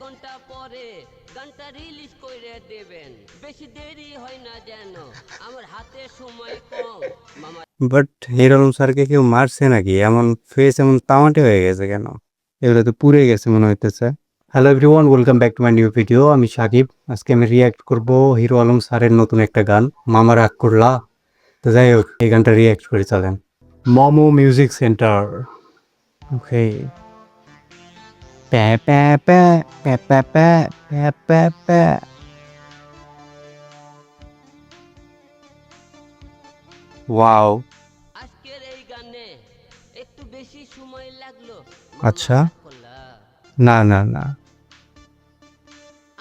ঘন্টা পরে গানটা রিলিজ করে দেবেন, বেশি দেরি হয় না যেন, আমার হাতে সময় কম মামা। বাট হিরো আলম স্যারকে কেউ মারছে নাকি? এমন ফেস এমন তামাটে হয়ে গেছে কেন? এগুলো তো পুড়ে গেছে মনে হইতেছে। Hello everyone, welcome back to my new video. আমি সাকিব। আজকে আমি রিয়্যাক্ট করব হিরো আলম স্যারের নতুন একটা গান, মামা রাগ করলা। তো যাই হোক, এই গানটা রিয়্যাক্ট করে চলেন। Momo music centre. ওকে। প্যা প্যা প্যা প্যা প্যা প্যা প্যা প্যা প্যা। ওয়াও। আজকের এই গানে একটু বেশি সময় লাগলো মামা, আচ্ছা। রাগ করলা। না না না।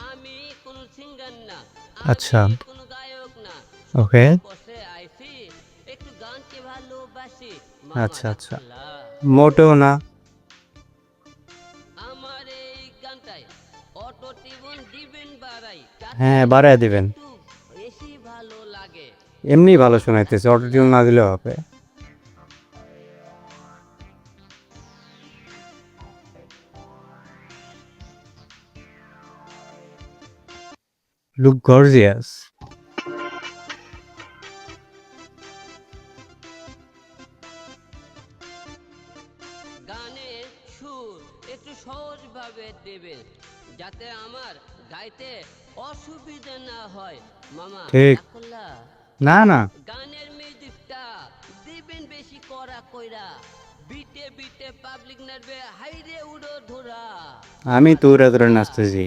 আমি কোন সিঙ্গার না, আমি আচ্ছা। কোন গায়ক না, ওকে। শখের বসে আইছি, একটু গানকে ভালোবাসি মামা, আচ্ছা রাগ আচ্ছা। করলা। মোটেও না। আমার এই গানটায় অটো টিউন দিবেন বাড়াই, তাতে হ্যাঁ, বাড়ায় দিবেন। একটু বেশি ভালো লাগে। এমনি মামা, ভালো রাগ শোনাইতেছে, করলা। অটোটিউন না দিলেও হবে। Look gorgeous. গানের সুর একটু সহজভাবে দেবেন, যাতে আমার গাইতে অসুবিধা না হয় মামা, ঠিক। রাগ করলা। না না। গানের মিউজিকটা দিবেন বেশি করা কইরা, বিটে বিটে পাবলিক নাচবে, হাইরে উড়ো ধরা আমি মামা, তো রাগ উড়ে ধরে করলা। নাচতেছি।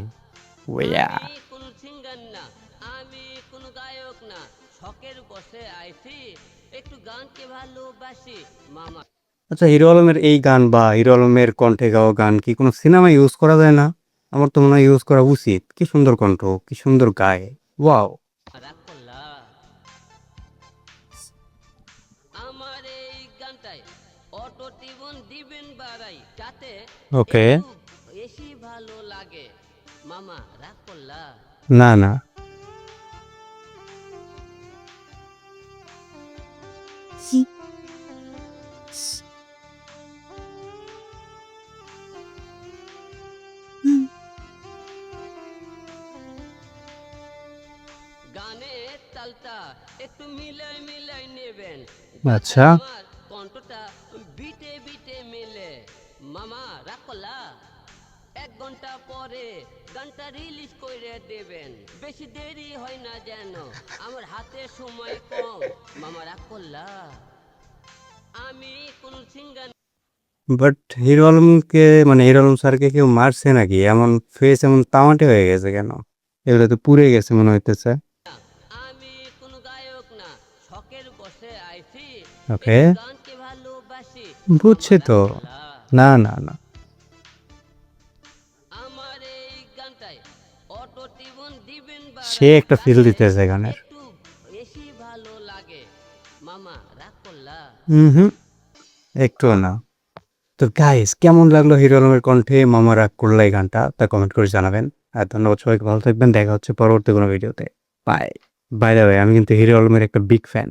ওয়া। আমি কোন সিঙ্গার না, আমি কোন গায়ক না, শখের বসে আইছি, একটু গানকে ভালোবাসি মামা। আচ্ছা, হিরো আলমের এই গান বা হিরো আলমের কণ্ঠে গাওয়া গান কি কোনো সিনেমায় ইউজ করা যায় না? আমার তো মনে হয় ইউজ করা উচিত। কি সুন্দর কণ্ঠ, কি সুন্দর গায়। ওয়াও। রাগ করলা। আমার এই গানটায় অটো টিউন দিবেন বাড়াই, যাতে ওকে। একটু বেশি ভালো লাগে মামা, রাগ করলা। না না। গানের তালটা একটু মিলাই মিলাই নেবেন, যাতে আচ্ছা। আমার কণ্ঠটা বিটে বিটে মেলে মামা, রাগ করলা। 1 ঘন্টা পরে গানটা রিলিজ করে দেবেন, বেশি দেরি হয় না যেন, আমার হাতে সময় কম মামা, রাগ করলা। আমি কোন সিঙ্গার বাট হিরো আলমকে মানে হিরো আলম স্যারকে কেউ মারছে নাকি? এমন ফেস এমন তামাটে হয়ে গেছে কেন? এগুলো তো পুড়ে গেছে মনে হইতেছে। না, আমি কোন গায়ক না, শখের বসে আইছি, ওকে। একটু গানকে ভালোবাসি মামা, বুঝছি রাগ তো। করলা। না না না। আমার এই গানটায় অটো টিউন দিবেন সে বাড়াই, একটা ফিল তাতে দিতেছে গানের। একটু বেশি ভালো লাগে মামা, রাগ করলা। হুম হুম। একটুও না। তো গাইস, কেমন লাগলো হিরো আলমের কণ্ঠে মামা রাগ করলা এই গানটা? তা কমেন্ট করে জানাবেন। আর ধন্যবাদ সবাইকে, ভালো থাকবেন। দেখা হচ্ছে পরবর্তী কোনো ভিডিওতে। বাই। বাই দ্য ওয়ে, আমি কিন্তু হিরো আলমের একটা বিগ ফ্যান।